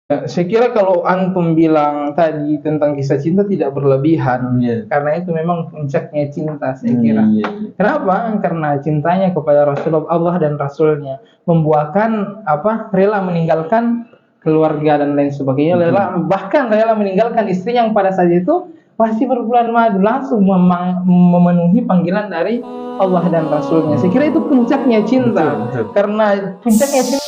Saya kira kalau antum bilang tadi tentang kisah cinta tidak berlebihan, karena itu memang puncaknya cinta saya kira. Kenapa? Karena cintanya kepada Rasulullah Allah dan Rasulnya membuahkan rela meninggalkan keluarga dan lain sebagainya, bahkan rela meninggalkan istri yang pada saat itu masih berbulan madu, langsung memenuhi panggilan dari Allah dan Rasulnya. Saya kira itu puncaknya cinta, karena puncaknya cinta.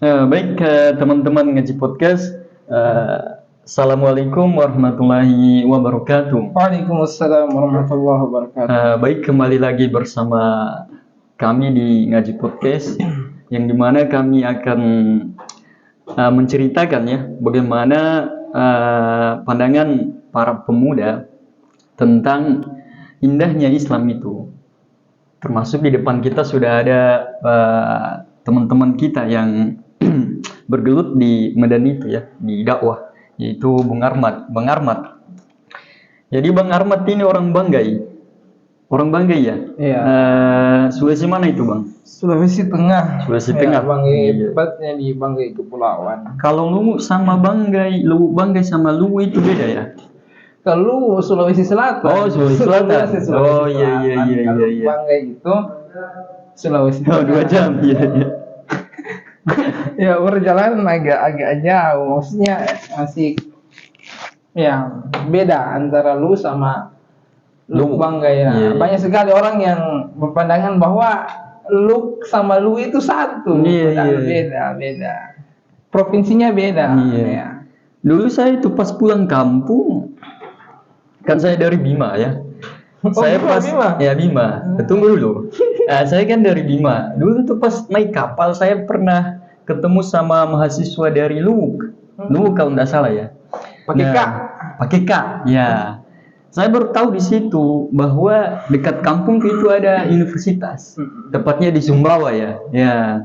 Baik, teman-teman Ngaji Podcast. Assalamualaikum warahmatullahi wabarakatuh. Waalaikumsalam warahmatullahi wabarakatuh. Baik, kembali lagi bersama kami di Ngaji Podcast, yang dimana kami akan menceritakan ya bagaimana pandangan para pemuda tentang indahnya Islam itu. Termasuk di depan kita sudah ada teman-teman kita yang bergelut di medan itu ya, di dakwah, yaitu Bang Armat. Jadi Bang Armat ini orang Banggai ya. Iya. Sulawesi mana itu Bang? Sulawesi Tengah. Sulawesi Tengah. Banggai, tepatnya di Banggai Kepulauan. Kalau lu sama Banggai sama lu itu beda ya? Kalau Sulawesi Selatan. Oh, Sulawesi Selatan. Oh iya. Banggai itu Sulawesi Tengah. 2 jam iya. Ya perjalanan agak jauh, maksudnya masih ya beda antara lu sama lu Banggai. Iya. Banyak sekali orang yang berpandangan bahwa lu sama lu itu satu. Beda. Provinsinya beda. Iya. Ya. Dulu saya itu pas pulang kampung, kan saya dari Bima ya. Bima. Tunggu dulu. Saya kan dari Bima. Dulu tuh pas naik kapal saya pernah ketemu sama mahasiswa dari Luwuk kalau nggak salah ya. Pakai K. Ya. Saya baru tahu di situ bahwa dekat kampung itu ada universitas. Tepatnya di Sumbawa ya. Ya.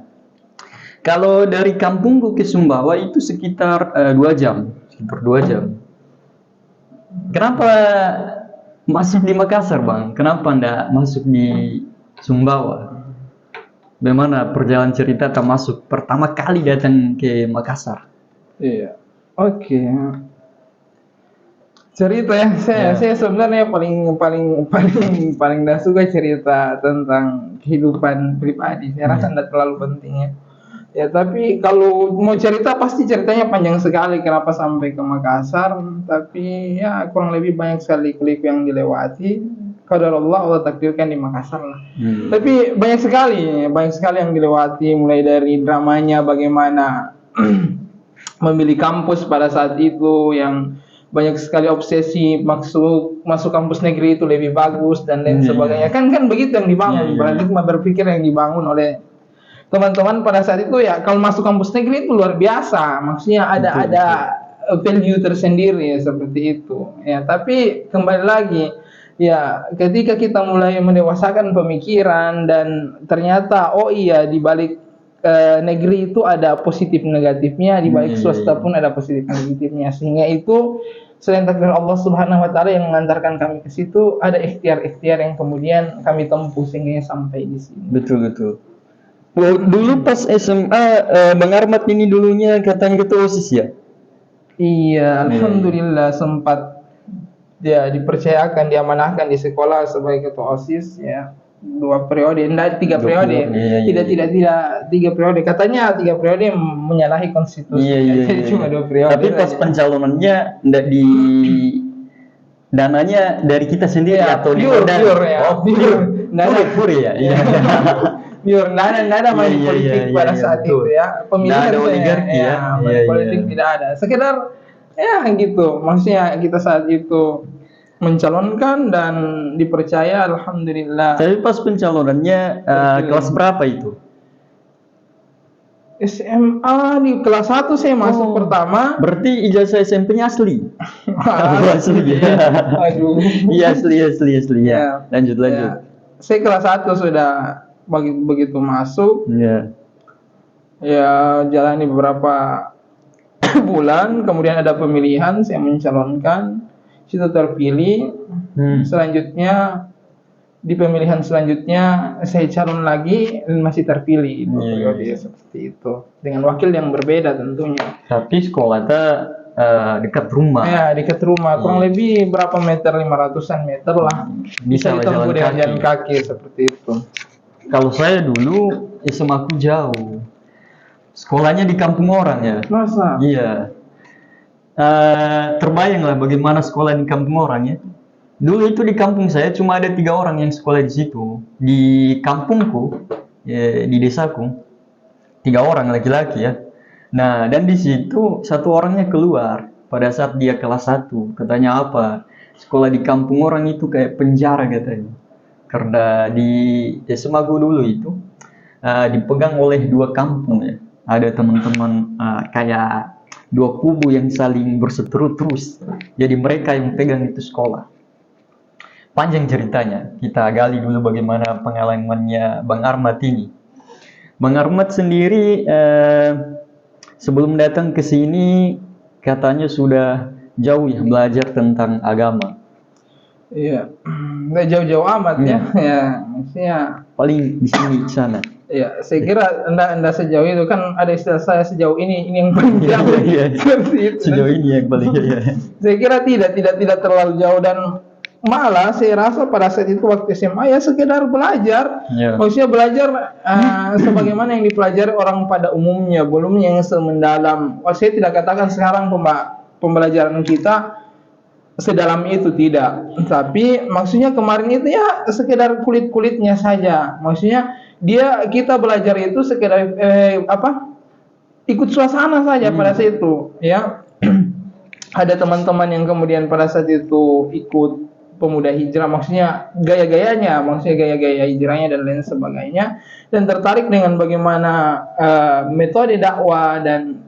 Kalau dari kampungku ke Sumbawa itu sekitar 2 jam. Kenapa masuk di Makassar Bang? Kenapa enggak masuk di Sumbawa? Bagaimana perjalanan cerita termasuk pertama kali datang ke Makassar? Iya. Oke. Cerita ya, saya sebenarnya paling dah suka cerita tentang kehidupan pribadi. Saya rasa tidak terlalu penting ya. Ya, tapi kalau mau cerita pasti ceritanya panjang sekali kenapa sampai ke Makassar. Tapi ya kurang lebih banyak sekali klip yang dilewati. Qadarullah Allah takdirkan di Makassar lah. Tapi banyak sekali yang dilewati, mulai dari dramanya bagaimana memilih kampus pada saat itu, yang banyak sekali obsesi masuk kampus negeri itu lebih bagus dan lain sebagainya. Kan begitu yang dibangun, paradigma berpikir yang dibangun oleh teman-teman pada saat itu ya. Kalau masuk kampus negeri itu luar biasa, maksudnya ada value tersendiri ya, seperti itu ya. Tapi kembali lagi ya, ketika kita mulai mendewasakan pemikiran dan ternyata di balik negeri itu ada positif negatifnya, di balik swasta pun ada positif negatifnya, sehingga itu selain takdir Allah Subhanahu wa taala yang mengantarkan kami ke situ, ada ikhtiar-ikhtiar yang kemudian kami tempuh sehingga sampai di sini. Betul. Dulu pas SMA Bang Armat ini dulunya katanya ketua OSIS ya? Iya, alhamdulillah sempat dia dipercayakan, diamanahkan di sekolah sebagai ketua OSIS ya. 2 periode, enggak 3 periode. Tidak 3 periode. Katanya 3 periode menyalahi konstitusi. Jadi cuma 2 periode. Tapi pas pencalonannya enggak di dananya dari kita sendiri atau di pure ya. Iya. Biar nggak ada main politik pada saat itu ya. Pemilihan oligarki ya. Politik tidak ada. Sekedar ya gitu. Maksudnya kita saat itu mencalonkan dan dipercaya, alhamdulillah. Tapi pas pencalonannya kelas berapa itu? SMA di kelas 1 saya masuk pertama. Berarti ijazah SMP-nya asli. Asli ya. Aduh. Iya asli ya. Lanjut. Saya kelas 1 sudah begitu masuk. Ya jalani beberapa bulan, kemudian ada pemilihan, saya mencalonkan, situ terpilih. Selanjutnya di pemilihan selanjutnya saya calon lagi dan masih terpilih itu periode seperti itu dengan wakil yang berbeda tentunya. Tapi sekolah dekat rumah. Ya dekat rumah, kurang lebih berapa meter, 500-an meter lah. Bisa ditempuh dengan jalan kaki seperti itu. Kalau saya dulu SMA aku jauh. Sekolahnya di kampung orang ya. Masa? Iya. Terbayang lah bagaimana sekolah di kampung orang ya. Dulu itu di kampung saya cuma ada 3 orang yang sekolah di situ. Di kampungku, ya, di desaku, 3 orang laki-laki ya. Nah, dan di situ 1 orangnya keluar pada saat dia kelas 1. Katanya apa? Sekolah di kampung orang itu kayak penjara katanya. Karena di SMA aku dulu itu dipegang oleh 2 kampung ya. Ada teman-teman kayak 2 kubu yang saling berseteru terus. Jadi mereka yang pegang itu sekolah. Panjang ceritanya, kita gali dulu bagaimana pengalamannya Bang Armat ini. Bang Armat sendiri sebelum datang ke sini katanya sudah jauh ya belajar tentang agama. Iya, nggak jauh-jauh amat ya. Ya, maksudnya paling di sini di sana. Ya, saya kira anda sejauh itu kan ada istilah saya sejauh ini yang paling jauh. Seperti itu. Sejauh ini yang paling jauh. Saya kira tidak terlalu jauh dan malah saya rasa pada saat itu waktu SMA ya sekedar belajar. Maksudnya belajar sebagaimana yang dipelajari orang pada umumnya, belum yang semendalam. Saya tidak katakan sekarang pembelajaran kita sedalam itu, tidak. Tapi maksudnya kemarin itu ya sekedar kulit-kulitnya saja. Maksudnya kita belajar itu sekedar ikut suasana saja pada saat itu, ya. Ada teman-teman yang kemudian pada saat itu ikut pemuda hijrah, maksudnya gaya-gayanya, maksudnya gaya-gaya hijrahnya dan lain sebagainya, dan tertarik dengan bagaimana metode dakwah dan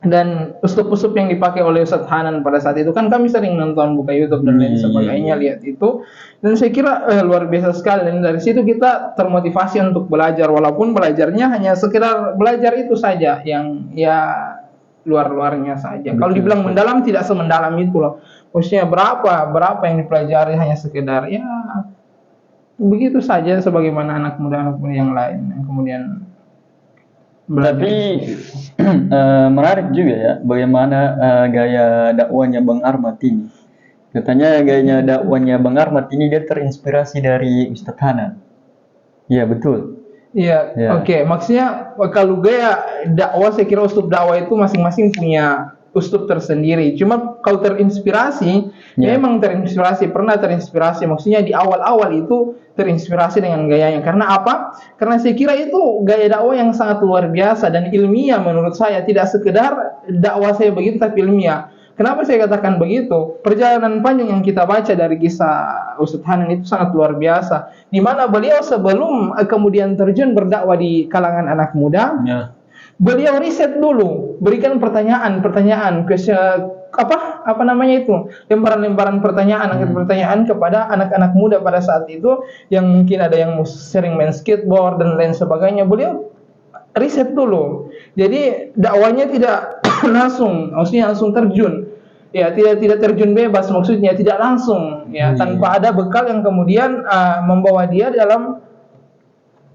dan uslub-uslub yang dipakai oleh Ustadz Hanan pada saat itu. Kan kami sering nonton, buka YouTube dan lain sebagainya, lihat itu, dan saya kira luar biasa sekali. Dan dari situ kita termotivasi untuk belajar, walaupun belajarnya hanya sekedar belajar itu saja, yang ya luar-luarnya saja. Kalau dibilang mendalam, tidak semendalam itu loh. Maksudnya berapa yang dipelajari hanya sekedar ya begitu saja, sebagaimana anak muda yang lain yang kemudian belajar. Tapi menarik juga ya bagaimana gaya dakwahnya Bang Armat ini. Katanya gayanya dakwahnya Bang Armat ini dia terinspirasi dari Ustadz Hanan. Iya betul. Iya, oke. Maksudnya kalau gaya dakwah, saya kira uslub dakwah itu masing-masing punya uslub tersendiri. Cuma kalau terinspirasi, memang terinspirasi, pernah terinspirasi. Maksudnya di awal-awal itu terinspirasi dengan gayanya. Karena apa? Karena saya kira itu gaya dakwah yang sangat luar biasa dan ilmiah menurut saya. Tidak sekedar dakwah saya begitu, tapi ilmiah. Kenapa saya katakan begitu? Perjalanan panjang yang kita baca dari kisah Ustadz Hanan itu sangat luar biasa. Di mana beliau sebelum kemudian terjun berdakwah di kalangan anak muda, beliau riset dulu, berikan pertanyaan, lembaran-lembaran pertanyaan kepada anak-anak muda pada saat itu, yang mungkin ada yang sering main skateboard dan lain sebagainya. Beliau riset dulu. Jadi dakwanya tidak maksudnya langsung terjun. Ya, tidak terjun bebas, maksudnya tidak langsung ya, tanpa ada bekal yang kemudian membawa dia dalam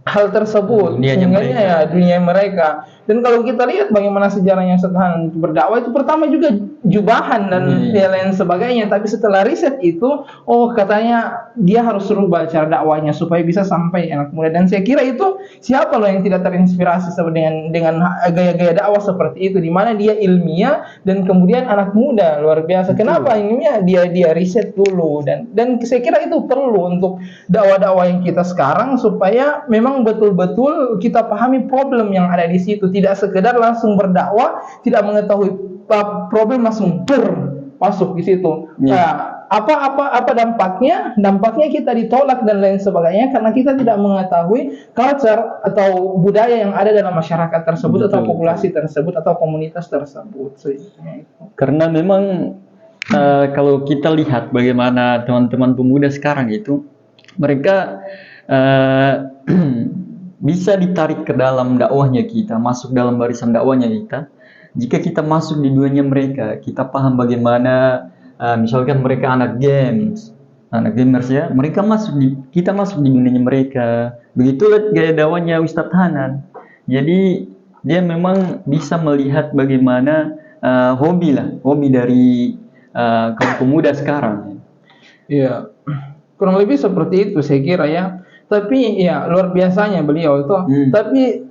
hal tersebut, sehingga dunia mereka. Dan kalau kita lihat bagaimana sejarahnya Ustadz Hanan berdakwah, itu pertama juga jubahan dan lain sebagainya, tapi setelah riset itu, katanya dia harus rubah cara dakwahnya supaya bisa sampai anak muda. Dan saya kira itu siapa loh yang tidak terinspirasi dengan gaya-gaya dakwah seperti itu, di mana dia ilmiah dan kemudian anak muda luar biasa. Kenapa ilmiah? Dia riset dulu, dan saya kira itu perlu untuk dakwah-dakwah yang kita sekarang, supaya memang betul-betul kita pahami problem yang ada di situ. Tidak sekedar langsung berdakwah, tidak mengetahui problem langsung masuk di situ. Nah, apa dampaknya? Dampaknya kita ditolak dan lain sebagainya karena kita tidak mengetahui culture atau budaya yang ada dalam masyarakat tersebut, atau populasi tersebut, atau komunitas tersebut. Karena memang kalau kita lihat bagaimana teman-teman pemuda sekarang itu, mereka bisa ditarik ke dalam dakwahnya kita, masuk dalam barisan dakwahnya kita. Jika kita masuk di dunianya mereka, kita paham bagaimana misalkan mereka anak gamers ya, kita masuk di dunianya mereka. Begitulah gaya dakwahnya Ustadz Hanan. Jadi dia memang bisa melihat bagaimana hobi dari kaum pemuda sekarang. Iya, kurang lebih seperti itu saya kira ya. Tapi ya luar biasanya beliau itu. Tapi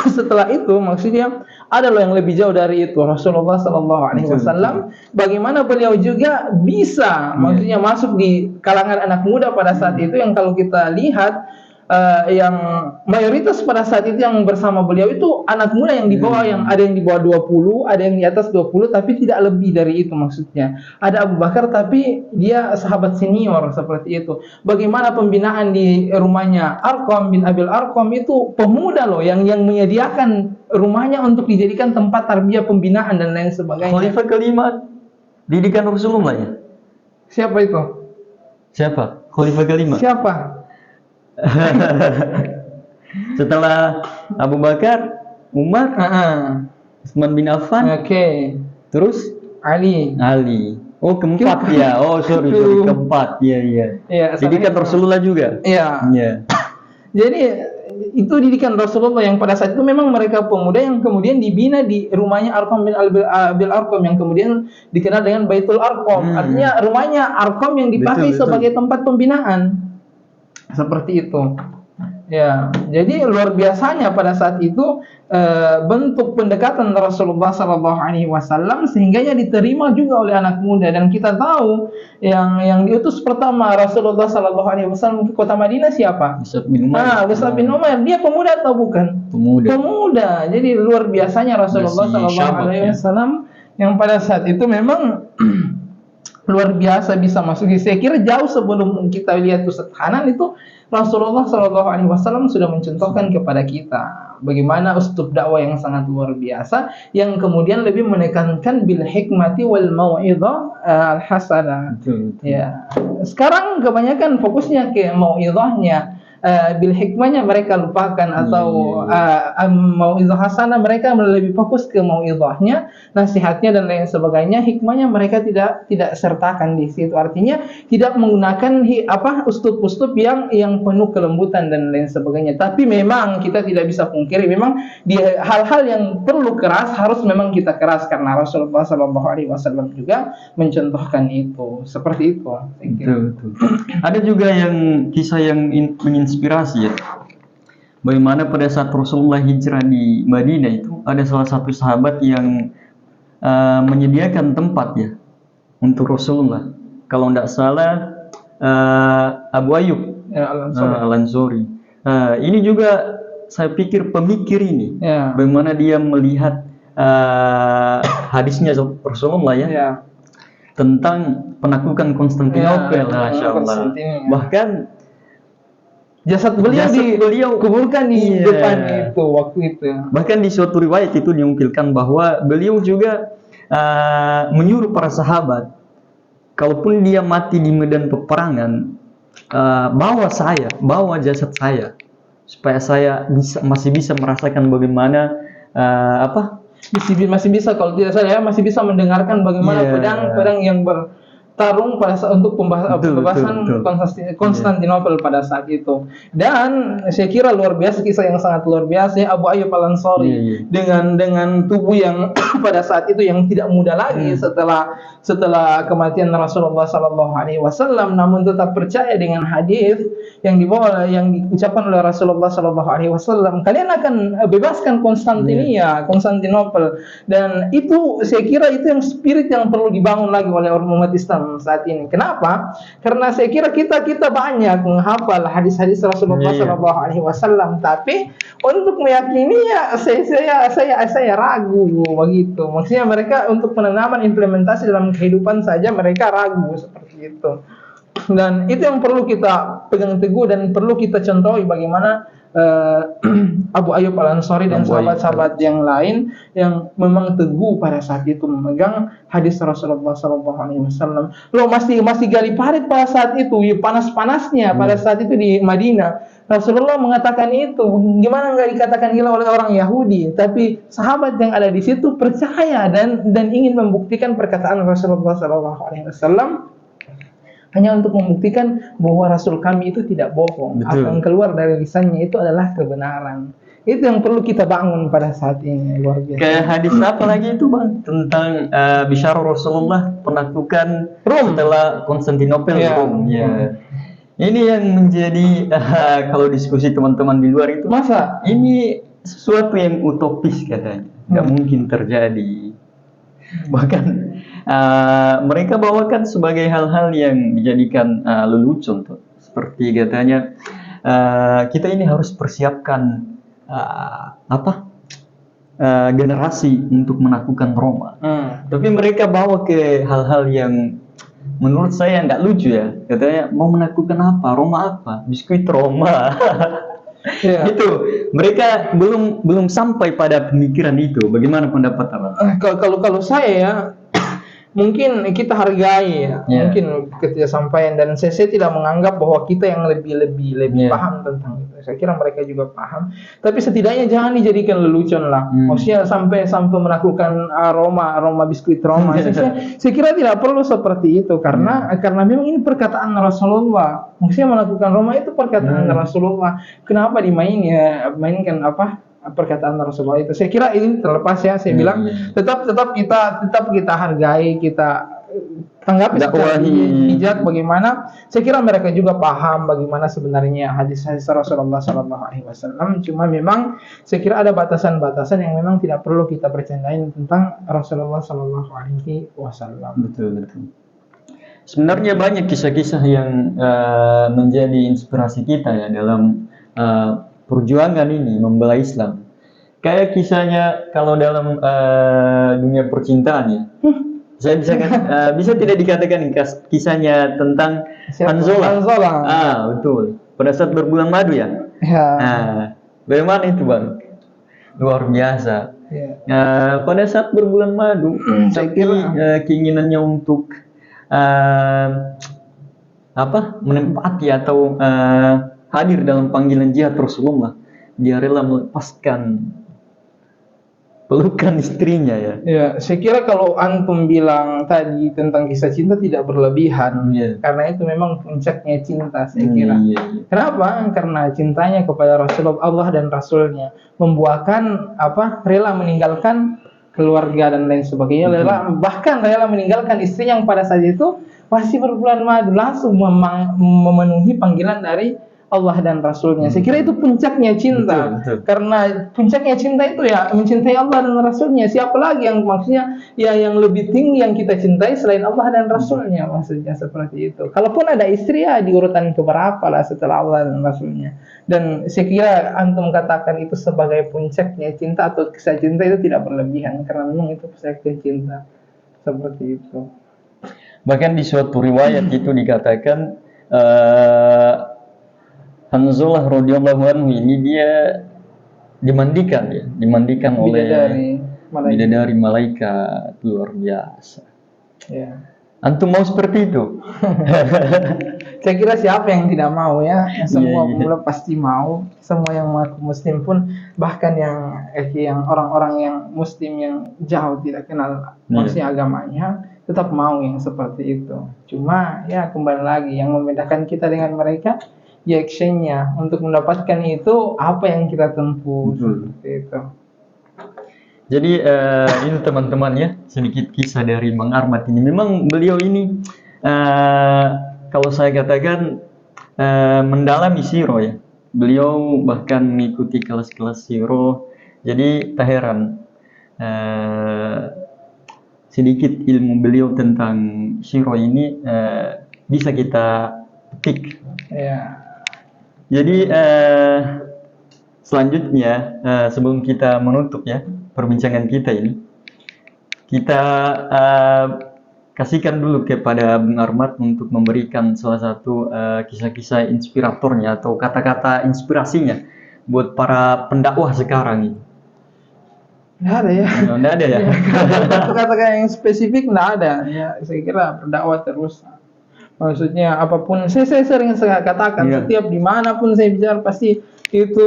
setelah itu maksudnya ada loh yang lebih jauh dari itu. Rasulullah Sallallahu Alaihi Wasallam bagaimana beliau juga bisa maksudnya masuk di kalangan anak muda pada saat itu, yang kalau kita lihat yang mayoritas pada saat itu yang bersama beliau itu anak muda yang di bawah, yang ada yang di bawah 20, ada yang di atas 20, tapi tidak lebih dari itu maksudnya. Ada Abu Bakar tapi dia sahabat senior seperti itu. Bagaimana pembinaan di rumahnya Arqam bin Abil Arqam itu pemuda loh yang menyediakan rumahnya untuk dijadikan tempat tarbiyah pembinaan dan lain sebagainya. Khalifah kelima didikan Rasulullah ya. Siapa itu? Siapa? Khalifah kelima. Siapa? Setelah Abu Bakar, Umar, Utsman bin Affan, terus Ali. Oh keempat ya. Oh sorry keempat. Iya. Didikan Rasulullah juga. Iya. Jadi itu didikan Rasulullah yang pada saat itu memang mereka pemuda yang kemudian dibina di rumahnya Arqam bin Abil Arqam yang kemudian dikenal dengan Baitul Arqam. Artinya rumahnya Arqam yang dipakai sebagai tempat pembinaan. Seperti itu. Ya, jadi luar biasanya pada saat itu bentuk pendekatan Rasulullah Sallallahu Alaihi Wasallam sehingganya diterima juga oleh anak muda. Dan kita tahu yang diutus pertama Rasulullah Sallallahu Alaihi Wasallam ke kota Madinah siapa? Mus'ab bin Umair. Mus'ab bin Umair. Dia pemuda atau bukan? Pemuda. Jadi luar biasanya Rasulullah Sallallahu Alaihi Wasallam yang pada saat itu memang luar biasa bisa masuk. Saya kira jauh sebelum kita lihat Ustadz Hanan itu Rasulullah Shallallahu Alaihi Wasallam sudah mencontohkan kepada kita bagaimana ustlub dakwah yang sangat luar biasa, yang kemudian lebih menekankan bil hikmati wal mau'izah al hasanah. Ya, sekarang kebanyakan fokusnya ke mau'izahnya. Bil hikmahnya mereka lupakan, atau mau'izah hasanah mereka lebih fokus ke mau'izahnya, nasihatnya dan lain sebagainya. Hikmahnya mereka tidak sertakan di situ. Artinya tidak menggunakan uslub-uslub yang penuh kelembutan dan lain sebagainya. Tapi memang kita tidak bisa pungkiri memang di hal-hal yang perlu keras harus memang kita keras, karena Rasulullah Shallallahu Alaihi Wasallam juga mencontohkan itu. Seperti itu. Betul. Ada juga yang kisah yang menginspirasi ya. Bagaimana pada saat Rasulullah hijrah di Madinah itu ada salah satu sahabat yang menyediakan tempat ya untuk Rasulullah. Kalau tidak salah Abu Ayyub Al-Ansari. Ini juga saya pikir pemikir ini. Bagaimana dia melihat hadisnya Rasulullah ya. Tentang penaklukan Konstantinopel, Masya Allah. Bahkan jasad beliau dikuburkan di depan itu waktu itu. Bahkan di suatu riwayat itu diungkilkan bahwa beliau juga menyuruh para sahabat, kalaupun dia mati di medan peperangan, bawa jasad saya, supaya saya masih bisa merasakan bagaimana masih bisa, kalau tidak salah masih bisa mendengarkan bagaimana pedang yang bertarung pada saat untuk pembebasan Konstantinopel pada saat itu. Dan saya kira luar biasa, kisah yang sangat luar biasa Abu Ayyub Al-Ansari dengan tubuh yang pada saat itu yang tidak muda lagi setelah kematian Rasulullah Sallallahu Alaihi Wasallam, namun tetap percaya dengan hadis yang diucapkan oleh Rasulullah Sallallahu Alaihi Wasallam, kalian akan bebaskan Konstantinopel. Dan itu saya kira itu yang spirit yang perlu dibangun lagi oleh umat Islam saat ini. Kenapa? Karena saya kira kita banyak menghafal hadis-hadis Rasulullah Sallallahu Alaihi Wasallam, tapi untuk meyakininya saya ragu begitu. Maksudnya mereka untuk penanaman implementasi dalam kehidupan saja mereka ragu seperti itu. Dan itu yang perlu kita pegang teguh dan perlu kita contohi bagaimana eh, Abu Ayyub Al-Ansari dan Abu Ayyub. sahabat-sahabat yang lain yang memang teguh pada saat itu memegang hadis Rasulullah SAW. Lo masih gali parit pada saat itu, ya panas-panasnya pada saat itu di Madinah. Rasulullah mengatakan itu, gimana nggak dikatakan gila oleh orang Yahudi? Tapi sahabat yang ada di situ percaya dan ingin membuktikan perkataan Rasulullah SAW hanya untuk membuktikan bahwa Rasul kami itu tidak bohong. Betul. Apa yang keluar dari lisannya itu adalah kebenaran. Itu yang perlu kita bangun pada saat ini, luar biasa. Kayak hadis apa lagi itu bang tentang bisyara Rasulullah penaklukan Rom. setelah Konstantinopel Ya. Rom. Ya. Ini yang menjadi kalau diskusi teman-teman di luar itu Masa? ini sesuatu yang utopis katanya, nggak mungkin terjadi. Bahkan mereka bawakan sebagai hal-hal yang dijadikan lelucon tuh. Seperti katanya kita ini harus persiapkan generasi untuk menaklukkan Roma. Tapi mereka bawa ke hal-hal yang menurut saya nggak lucu ya. Katanya mau menaklukkan apa? Roma apa? Biskuit Roma. Ya. Itu mereka belum sampai pada pemikiran itu. Bagaimana pendapat Abang? Kalau saya ya mungkin kita hargai ya, Ya. mungkin ketika sampaian dan saya tidak menganggap bahwa kita yang lebih Ya. paham tentang itu. Saya kira mereka juga paham, tapi setidaknya jangan dijadikan lelucon lah. Maksudnya sampai menaklukkan Roma biskuit Roma. Saya kira tidak perlu seperti itu karena memang ini perkataan Rasulullah. Maksudnya menaklukkan Roma itu perkataan Rasulullah. Kenapa mainkan perkataan Rasulullah itu? Saya kira ini terlepas ya. Saya bilang tetap kita hargai, kita tanggapi secara bijak bagaimana. Saya kira mereka juga paham bagaimana sebenarnya hadis-hadis Rasulullah SAW. Cuma memang saya kira ada batasan-batasan yang memang tidak perlu kita bercandain tentang Rasulullah SAW. Betul. Sebenarnya banyak kisah-kisah yang menjadi inspirasi kita ya dalam perjuangan ini membela Islam. Kayak kisahnya kalau dalam dunia percintaan ya. Saya bisa tidak dikatakan kisahnya tentang Hanzola. Betul. Pada saat berbulan madu ya. Bagaimana itu bang? Luar biasa. Pada saat berbulan madu, tapi keinginannya untuk menempati atau hadir dalam panggilan jihad Rasulullah, dia rela melepaskan pelukan istrinya ya. Ya, saya kira kalau antum bilang tadi tentang kisah cinta tidak berlebihan, karena itu memang puncaknya cinta saya kira. Kenapa? Karena cintanya kepada Rasulullah Allah dan Rasulnya membuahkan rela meninggalkan keluarga dan lain sebagainya, bahkan rela meninggalkan istri yang pada saat itu masih berbulan madu, langsung memenuhi panggilan dari Allah dan Rasulnya. Saya kira itu puncaknya cinta. Betul. Karena puncaknya cinta itu ya mencintai Allah dan Rasulnya. Siapa lagi yang maksudnya ya yang lebih tinggi yang kita cintai selain Allah dan Rasulnya, maksudnya seperti itu. Kalaupun ada istri ya di urutan keberapa lah setelah Allah dan Rasulnya. Dan saya kira antum katakan itu sebagai puncaknya cinta atau kisah cinta itu tidak berlebihan karena memang itu puncaknya cinta seperti itu. Bahkan di suatu riwayat itu dikatakan Hanzalah radhiyallahu anhu ini dia dimandikan oleh bidadari malaikat, luar biasa. Ya. Antum mau seperti itu? Saya kira siapa yang tidak mau ya? Semua pemula pasti mau. Semua yang mengaku muslim pun, bahkan yang orang-orang yang muslim yang jauh tidak kenal maksudnya agamanya, tetap mau yang seperti itu. Cuma ya kembali lagi yang membedakan kita dengan mereka ya actionnya. Untuk mendapatkan itu apa yang kita tempuh seperti itu. Jadi ini teman-teman ya, sedikit kisah dari Bang Armad ini. Memang beliau ini kalau saya katakan mendalami siro ya. Beliau bahkan mengikuti kelas-kelas siro. Jadi tak heran sedikit ilmu beliau tentang siro ini bisa kita petik. Ya. Jadi selanjutnya sebelum kita menutup ya perbincangan kita ini, kita kasihkan dulu kepada Bung Armad untuk memberikan salah satu kisah-kisah inspiratornya atau kata-kata inspirasinya buat para pendakwah sekarang ini? Nggak ada ya. Nggak ada ya? Kata-kata yang spesifik nggak ada. Ya, saya kira berdakwah terus. Maksudnya apapun, saya sering katakan setiap dimanapun saya bicara pasti itu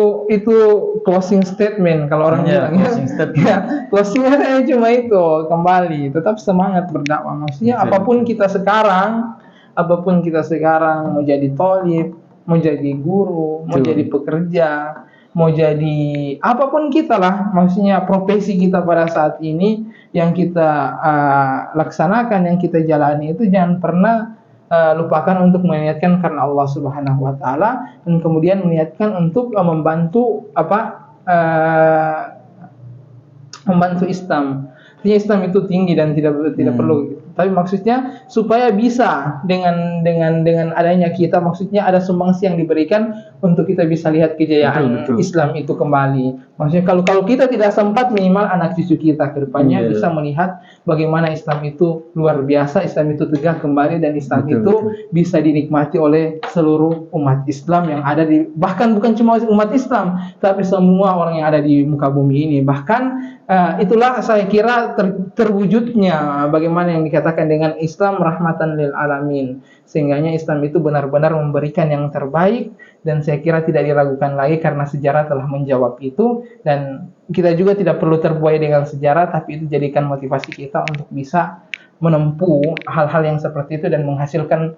closing statement kalau orang bilang closing statement. Ya, closingnya saya cuma itu, kembali tetap semangat berdakwah. Maksudnya apapun kita sekarang mau jadi tholib, mau jadi guru, mau jadi pekerja, mau jadi apapun kita lah, maksudnya profesi kita pada saat ini yang kita laksanakan, yang kita jalani itu jangan pernah lupakan untuk meniatkan karena Allah Subhanahu wa taala, dan kemudian meniatkan untuk membantu membantu Islam. Artinya Islam itu tinggi dan tidak perlu. Tapi maksudnya supaya bisa dengan adanya kita, maksudnya ada sumbangsi yang diberikan untuk kita bisa lihat kejayaan Islam itu kembali. Maksudnya kalau kita tidak sempat, minimal anak cucu kita ke depannya bisa melihat bagaimana Islam itu luar biasa, Islam itu tegak kembali, dan Islam itu bisa dinikmati oleh seluruh umat Islam yang ada di, bahkan bukan cuma umat Islam, tapi semua orang yang ada di muka bumi ini. Bahkan itulah saya kira terwujudnya bagaimana yang dikatakan dengan Islam rahmatan lil alamin, sehingganya Islam itu benar-benar memberikan yang terbaik, dan saya kira tidak diragukan lagi karena sejarah telah menjawab itu, dan kita juga tidak perlu terbuai dengan sejarah, tapi itu jadikan motivasi kita untuk bisa menempuh hal-hal yang seperti itu dan menghasilkan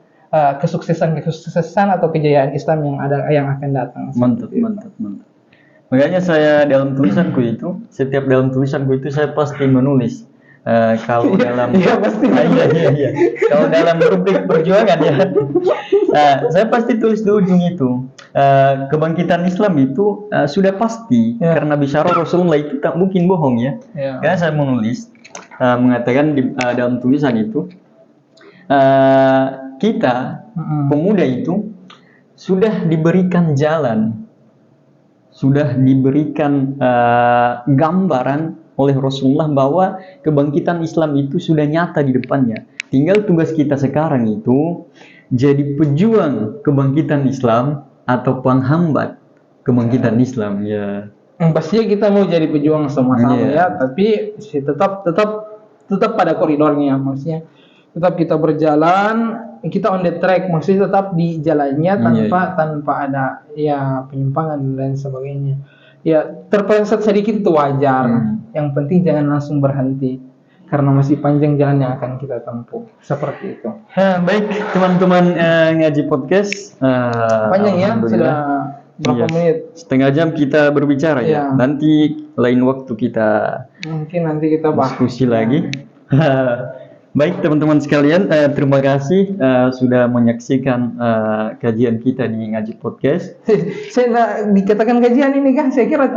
kesuksesan atau kejayaan Islam yang akan datang. Mantap. Makanya saya dalam tulisanku itu, setiap dalam tulisanku itu saya pasti menulis kalau dalam kalau dalam rubrik perjuangan ya, saya pasti tulis di ujung itu kebangkitan Islam itu sudah pasti karena bicara Rasulullah itu tak mungkin bohong ya. Karena saya menulis mengatakan di dalam tulisan itu kita pemuda itu sudah diberikan jalan, sudah diberikan gambaran oleh Rasulullah bahwa kebangkitan Islam itu sudah nyata di depannya. Tinggal tugas kita sekarang itu jadi pejuang kebangkitan Islam atau penghambat kebangkitan Islam ya. Pastinya kita mau jadi pejuang sama-sama ya, tapi tetap pada koridornya, maksudnya tetap kita berjalan, kita on the track, maksudnya tetap di jalannya tanpa ada ya penyimpangan dan lain sebagainya. Ya terpeleset sedikit itu wajar. Yang penting jangan langsung berhenti karena masih panjang jalan yang akan kita tempuh. Seperti itu. Baik teman-teman ngaji podcast. Panjang ya, sudah berapa menit? Setengah jam kita berbicara ya. Nanti lain waktu mungkin nanti kita bahas diskusi lagi. Baik teman-teman sekalian, terima kasih sudah menyaksikan kajian kita di Ngaji Podcast. Saya nggak dikatakan kajian ini kan, saya kira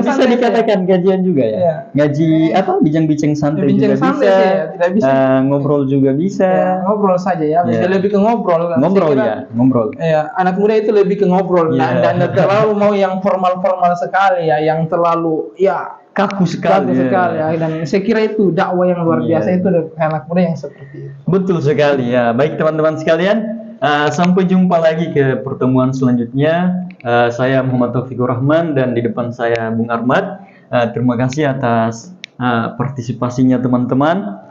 bisa dikatakan kajian juga ya. Ngaji bincang-bincang santai juga bisa. Tidak bisa. Ngobrol juga bisa. Ya, ngobrol saja ya. Lebih ke ngobrol. Ngobrol. Ya, anak muda itu lebih ke ngobrol dan terlalu mau yang formal-formal sekali ya, yang terlalu kaku sekali ya. Dan saya kira itu dakwah yang luar biasa itu anak muda yang seperti itu. Betul sekali ya. Baik teman-teman sekalian, sampai jumpa lagi ke pertemuan selanjutnya. Saya Muhammad Taufikur Rahman dan di depan saya Bung Ahmad. Terima kasih atas partisipasinya teman-teman.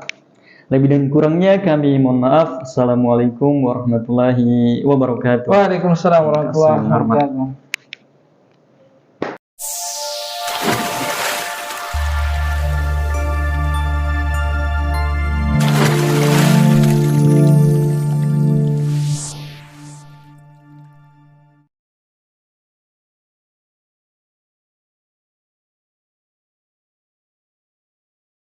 Lebih dan kurangnya kami mohon maaf. Assalamualaikum warahmatullahi wabarakatuh. Waalaikumsalam warahmatullahi wabarakatuh.